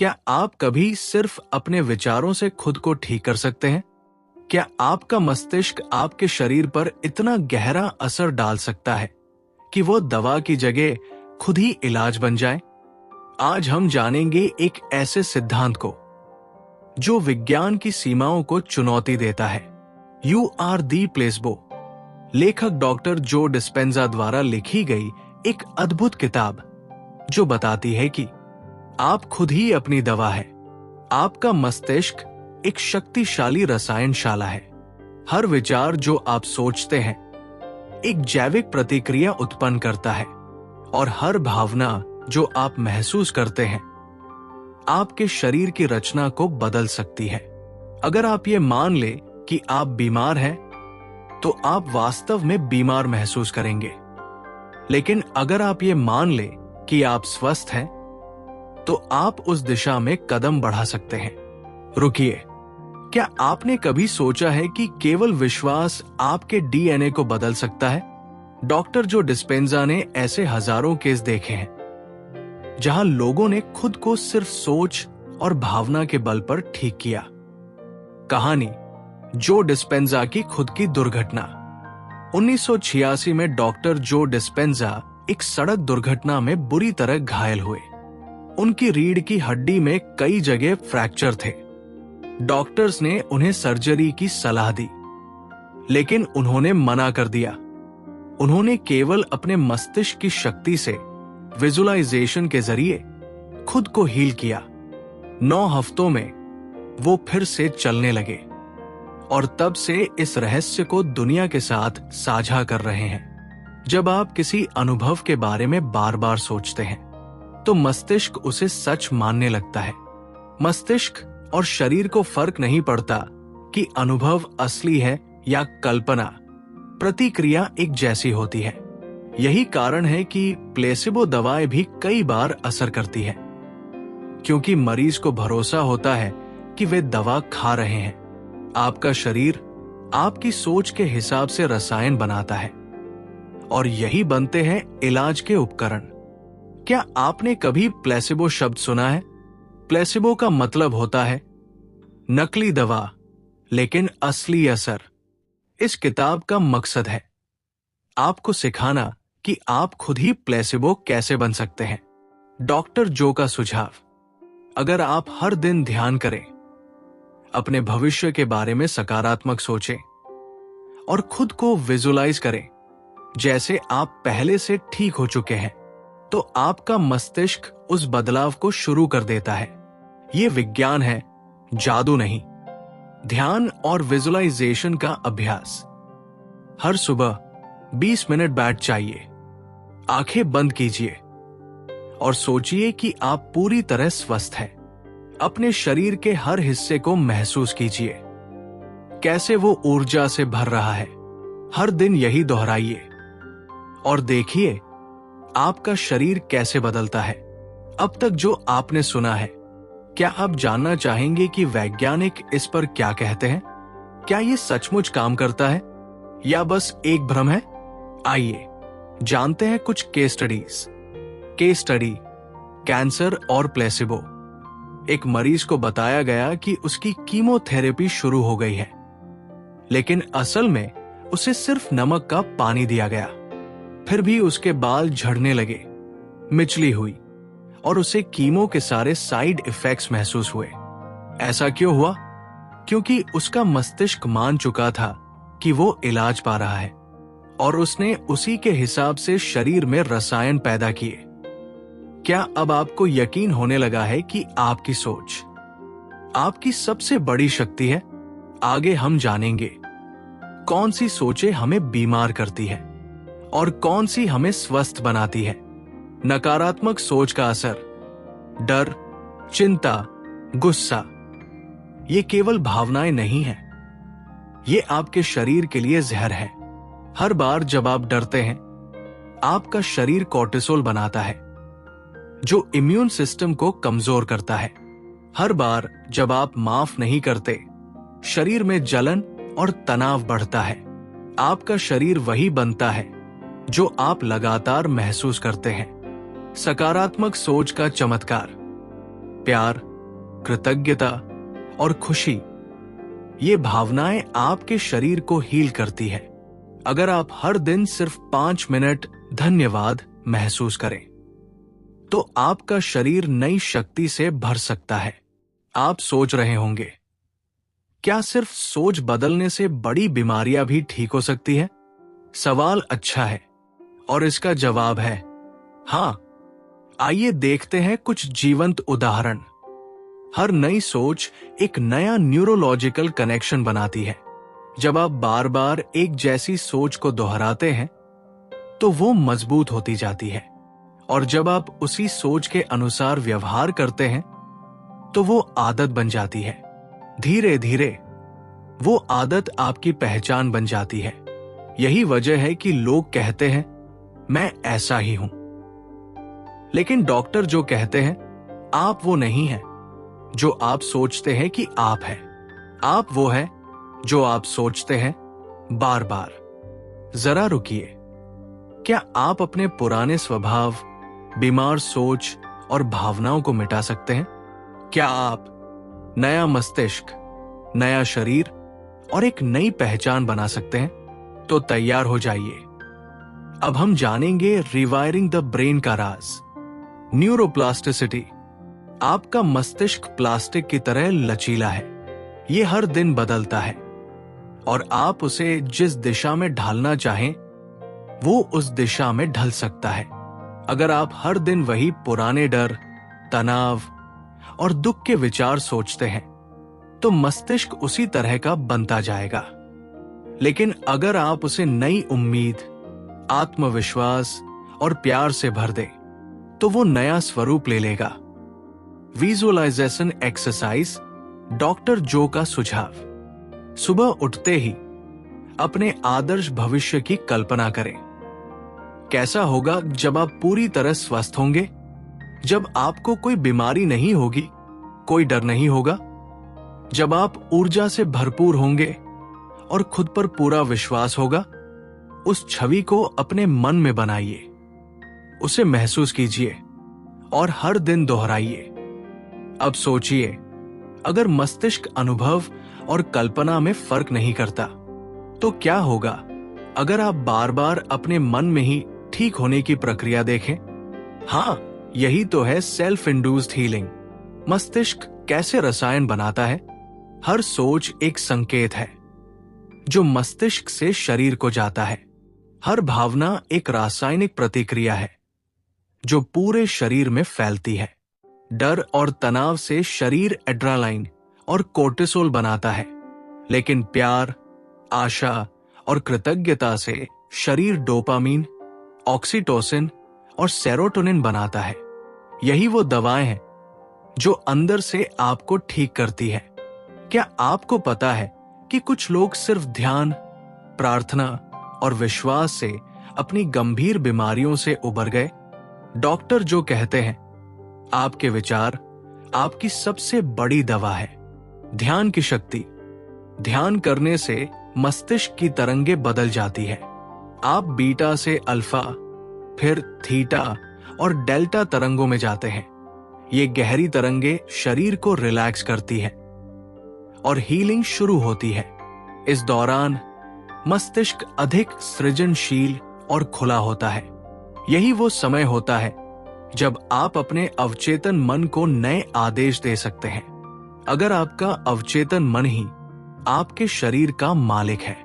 क्या आप कभी सिर्फ अपने विचारों से खुद को ठीक कर सकते हैं? क्या आपका मस्तिष्क आपके शरीर पर इतना गहरा असर डाल सकता है कि वो दवा की जगह खुद ही इलाज बन जाए? आज हम जानेंगे एक ऐसे सिद्धांत को जो विज्ञान की सीमाओं को चुनौती देता है। यू आर दी प्लेसबो, लेखक डॉक्टर जो डिस्पेंजा द्वारा लिखी गई एक अद्भुत किताब जो बताती है कि आप खुद ही अपनी दवा है। आपका मस्तिष्क एक शक्तिशाली रसायनशाला है। हर विचार जो आप सोचते हैं एक जैविक प्रतिक्रिया उत्पन्न करता है और हर भावना जो आप महसूस करते हैं आपके शरीर की रचना को बदल सकती है। अगर आप ये मान ले कि आप बीमार हैं तो आप वास्तव में बीमार महसूस करेंगे, लेकिन अगर आप ये मान ले कि आप स्वस्थ हैं तो आप उस दिशा में कदम बढ़ा सकते हैं। रुकिए, क्या आपने कभी सोचा है कि केवल विश्वास आपके डीएनए को बदल सकता है? डॉक्टर जो डिस्पेंजा ने ऐसे हजारों केस देखे हैं जहां लोगों ने खुद को सिर्फ सोच और भावना के बल पर ठीक किया। कहानी जो डिस्पेंजा की खुद की दुर्घटना। 1986 में डॉक्टर जो डिस्पेंजा एक सड़क दुर्घटना में बुरी तरह घायल हुए। उनकी रीढ़ की हड्डी में कई जगह फ्रैक्चर थे। डॉक्टर्स ने उन्हें सर्जरी की सलाह दी, लेकिन उन्होंने मना कर दिया। उन्होंने केवल अपने मस्तिष्क की शक्ति से विजुअलाइजेशन के जरिए खुद को हील किया। 9 हफ्तों में वो फिर से चलने लगे और तब से इस रहस्य को दुनिया के साथ साझा कर रहे हैं। जब आप किसी अनुभव के बारे में बार बार सोचते हैं तो मस्तिष्क उसे सच मानने लगता है। मस्तिष्क और शरीर को फर्क नहीं पड़ता कि अनुभव असली है या कल्पना, प्रतिक्रिया एक जैसी होती है। यही कारण है कि प्लेसिबो दवाएं भी कई बार असर करती है, क्योंकि मरीज को भरोसा होता है कि वे दवा खा रहे हैं। आपका शरीर आपकी सोच के हिसाब से रसायन बनाता है और यही बनते हैं इलाज के उपकरण। क्या आपने कभी प्लेसिबो शब्द सुना है? प्लेसिबो का मतलब होता है नकली दवा लेकिन असली असर। इस किताब का मकसद है आपको सिखाना कि आप खुद ही प्लेसिबो कैसे बन सकते हैं। डॉक्टर जो का सुझाव, अगर आप हर दिन ध्यान करें, अपने भविष्य के बारे में सकारात्मक सोचें और खुद को विजुअलाइज करें जैसे आप पहले से ठीक हो चुके हैं, तो आपका मस्तिष्क उस बदलाव को शुरू कर देता है। यह विज्ञान है, जादू नहीं। ध्यान और विजुअलाइजेशन का अभ्यास। हर सुबह 20 मिनट बैठ जाइए, आंखें बंद कीजिए और सोचिए कि आप पूरी तरह स्वस्थ हैं। अपने शरीर के हर हिस्से को महसूस कीजिए, कैसे वो ऊर्जा से भर रहा है। हर दिन यही दोहराइए और देखिए आपका शरीर कैसे बदलता है। अब तक जो आपने सुना है, क्या आप जानना चाहेंगे कि वैज्ञानिक इस पर क्या कहते हैं? क्या ये सचमुच काम करता है या बस एक भ्रम है? आइए जानते हैं कुछ case studies. Case study, cancer और प्लेसिबो। एक मरीज को बताया गया कि उसकी कीमोथेरेपी शुरू हो गई है, लेकिन असल में उसे सिर्फ नमक का पानी दिया गया। फिर भी उसके बाल झड़ने लगे, मिचली हुई और उसे कीमो के सारे साइड इफेक्ट्स महसूस हुए। ऐसा क्यों हुआ? क्योंकि उसका मस्तिष्क मान चुका था कि वो इलाज पा रहा है और उसने उसी के हिसाब से शरीर में रसायन पैदा किए। क्या अब आपको यकीन होने लगा है कि आपकी सोच आपकी सबसे बड़ी शक्ति है? आगे हम जानेंगे कौन सी सोचें हमें बीमार करती है और कौन सी हमें स्वस्थ बनाती है। नकारात्मक सोच का असर, डर, चिंता, गुस्सा, ये केवल भावनाएं नहीं हैं, ये आपके शरीर के लिए जहर है। हर बार जब आप डरते हैं, आपका शरीर कोर्टिसोल बनाता है जो इम्यून सिस्टम को कमजोर करता है। हर बार जब आप माफ नहीं करते, शरीर में जलन और तनाव बढ़ता है। आपका शरीर वही बनता है जो आप लगातार महसूस करते हैं। सकारात्मक सोच का चमत्कार। प्यार, कृतज्ञता और खुशी, ये भावनाएं आपके शरीर को हील करती है। अगर आप हर दिन सिर्फ 5 मिनट धन्यवाद महसूस करें तो आपका शरीर नई शक्ति से भर सकता है। आप सोच रहे होंगे, क्या सिर्फ सोच बदलने से बड़ी बीमारियां भी ठीक हो सकती है? सवाल अच्छा है और इसका जवाब है हाँ। आइए देखते हैं कुछ जीवंत उदाहरण। हर नई सोच एक नया न्यूरोलॉजिकल कनेक्शन बनाती है। जब आप बार बार एक जैसी सोच को दोहराते हैं तो वो मजबूत होती जाती है, और जब आप उसी सोच के अनुसार व्यवहार करते हैं तो वो आदत बन जाती है। धीरे धीरे वो आदत आपकी पहचान बन जाती है। यही वजह है कि लोग कहते हैं मैं ऐसा ही हूं, लेकिन डॉक्टर जो कहते हैं आप वो नहीं हैं जो आप सोचते हैं कि आप हैं। आप वो हैं जो आप सोचते हैं बार बार। जरा रुकिए, क्या आप अपने पुराने स्वभाव, बीमार सोच और भावनाओं को मिटा सकते हैं? क्या आप नया मस्तिष्क, नया शरीर और एक नई पहचान बना सकते हैं? तो तैयार हो जाइए। अब हम जानेंगे रिवायरिंग द ब्रेन का राज। न्यूरोप्लास्टिसिटी। आपका मस्तिष्क प्लास्टिक की तरह लचीला है। ये हर दिन बदलता है और आप उसे जिस दिशा में ढालना चाहें वो उस दिशा में ढल सकता है। अगर आप हर दिन वही पुराने डर, तनाव और दुख के विचार सोचते हैं तो मस्तिष्क उसी तरह का बनता जाएगा। लेकिन अगर आप उसे नई उम्मीद, आत्मविश्वास और प्यार से भर दें तो वो नया स्वरूप ले लेगा। विजुअलाइजेशन एक्सरसाइज, डॉक्टर जो का सुझाव। सुबह उठते ही अपने आदर्श भविष्य की कल्पना करें। कैसा होगा जब आप पूरी तरह स्वस्थ होंगे, जब आपको कोई बीमारी नहीं होगी, कोई डर नहीं होगा, जब आप ऊर्जा से भरपूर होंगे और खुद पर पूरा विश्वास होगा। उस छवि को अपने मन में बनाइए, उसे महसूस कीजिए और हर दिन दोहराइए। अब सोचिए, अगर मस्तिष्क अनुभव और कल्पना में फर्क नहीं करता तो क्या होगा अगर आप बार बार अपने मन में ही ठीक होने की प्रक्रिया देखें? हाँ, यही तो है सेल्फ इंड्यूस्ड हीलिंग। मस्तिष्क कैसे रसायन बनाता है? हर सोच एक संकेत है जो मस्तिष्क से शरीर को जाता है। हर भावना एक रासायनिक प्रतिक्रिया है जो पूरे शरीर में फैलती है। डर और तनाव से शरीर एड्रेनालाइन और कोर्टिसोल बनाता है, लेकिन प्यार, आशा और कृतज्ञता से शरीर डोपामीन, ऑक्सीटोसिन और सेरोटोनिन बनाता है। यही वो दवाएं हैं जो अंदर से आपको ठीक करती है। क्या आपको पता है कि कुछ लोग सिर्फ ध्यान, प्रार्थना और विश्वास से अपनी गंभीर बीमारियों से उबर गए? डॉक्टर जो कहते हैं आपके विचार आपकी सबसे बड़ी दवा है। ध्यान की शक्ति। ध्यान करने से मस्तिष्क की तरंगें बदल जाती है। आप बीटा से अल्फा, फिर थीटा और डेल्टा तरंगों में जाते हैं। ये गहरी तरंगें शरीर को रिलैक्स करती है और हीलिंग शुरू होती है। इस दौरान मस्तिष्क अधिक सृजनशील और खुला होता है। यही वो समय होता है जब आप अपने अवचेतन मन को नए आदेश दे सकते हैं। अगर आपका अवचेतन मन ही आपके शरीर का मालिक है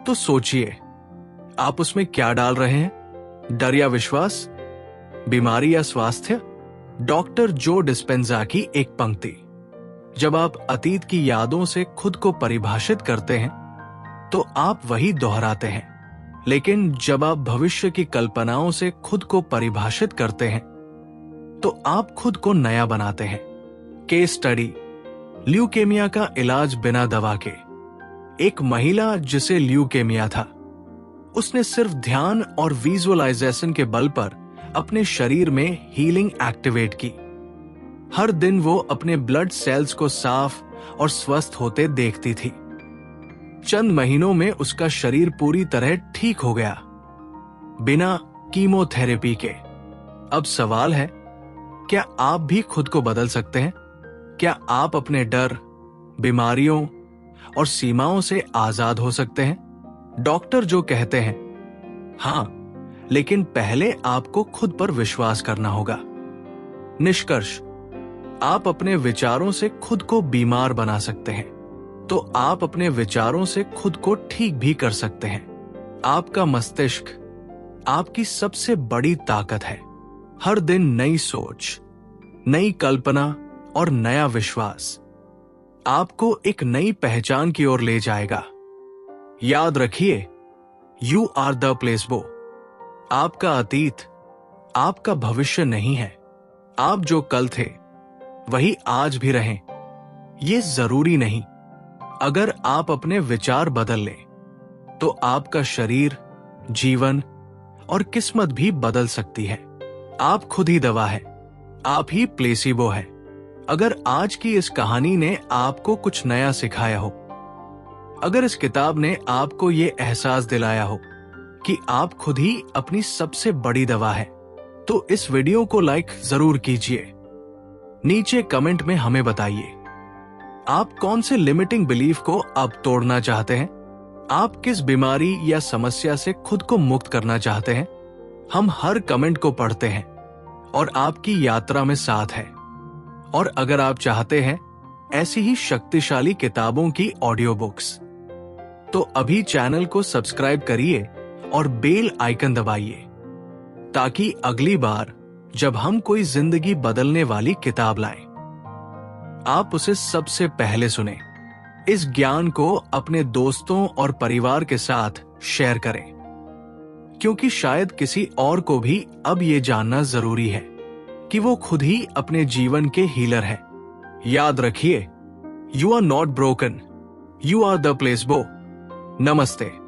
तो सोचिए, आप उसमें क्या डाल रहे हैं? डर या विश्वास, बीमारी या स्वास्थ्य? डॉक्टर जो डिस्पेंजा की एक पंक्ति। जब आप अतीत की यादों से खुद को परिभाषित करते हैं तो आप वही दोहराते हैं, लेकिन जब आप भविष्य की कल्पनाओं से खुद को परिभाषित करते हैं तो आप खुद को नया बनाते हैं। केस स्टडी, ल्यूकेमिया का इलाज बिना दवा के। एक महिला जिसे ल्यूकेमिया था, उसने सिर्फ ध्यान और विजुअलाइजेशन के बल पर अपने शरीर में हीलिंग एक्टिवेट की। हर दिन वो अपने ब्लड सेल्स को साफ और स्वस्थ होते देखती थी। चंद महीनों में उसका शरीर पूरी तरह ठीक हो गया, बिना कीमोथेरेपी के। अब सवाल है, क्या आप भी खुद को बदल सकते हैं? क्या आप अपने डर, बीमारियों और सीमाओं से आजाद हो सकते हैं? डॉक्टर जो कहते हैं, हां, लेकिन पहले आपको खुद पर विश्वास करना होगा। निष्कर्ष, आप अपने विचारों से खुद को बीमार बना सकते हैं, तो आप अपने विचारों से खुद को ठीक भी कर सकते हैं। आपका मस्तिष्क आपकी सबसे बड़ी ताकत है। हर दिन नई सोच, नई कल्पना और नया विश्वास आपको एक नई पहचान की ओर ले जाएगा। याद रखिए, यू आर द प्लेसबो। आपका अतीत आपका भविष्य नहीं है। आप जो कल थे वही आज भी रहें, ये जरूरी नहीं। अगर आप अपने विचार बदल लें तो आपका शरीर, जीवन और किस्मत भी बदल सकती है। आप खुद ही दवा है, आप ही प्लेसिबो है। अगर आज की इस कहानी ने आपको कुछ नया सिखाया हो, अगर इस किताब ने आपको ये एहसास दिलाया हो कि आप खुद ही अपनी सबसे बड़ी दवा है, तो इस वीडियो को लाइक जरूर कीजिए। नीचे कमेंट में हमें बताइए, आप कौन से लिमिटिंग बिलीफ को अब तोड़ना चाहते हैं? आप किस बीमारी या समस्या से खुद को मुक्त करना चाहते हैं? हम हर कमेंट को पढ़ते हैं और आपकी यात्रा में साथ है। और अगर आप चाहते हैं ऐसी ही शक्तिशाली किताबों की ऑडियो बुक्स, तो अभी चैनल को सब्सक्राइब करिए और बेल आइकन दबाइए, ताकि अगली बार जब हम कोई जिंदगी बदलने वाली किताब लाएं, आप उसे सबसे पहले सुने। इस ज्ञान को अपने दोस्तों और परिवार के साथ शेयर करें, क्योंकि शायद किसी और को भी अब ये जानना जरूरी है कि वो खुद ही अपने जीवन के हीलर है। याद रखिए, you are not broken, you are the placebo. नमस्ते।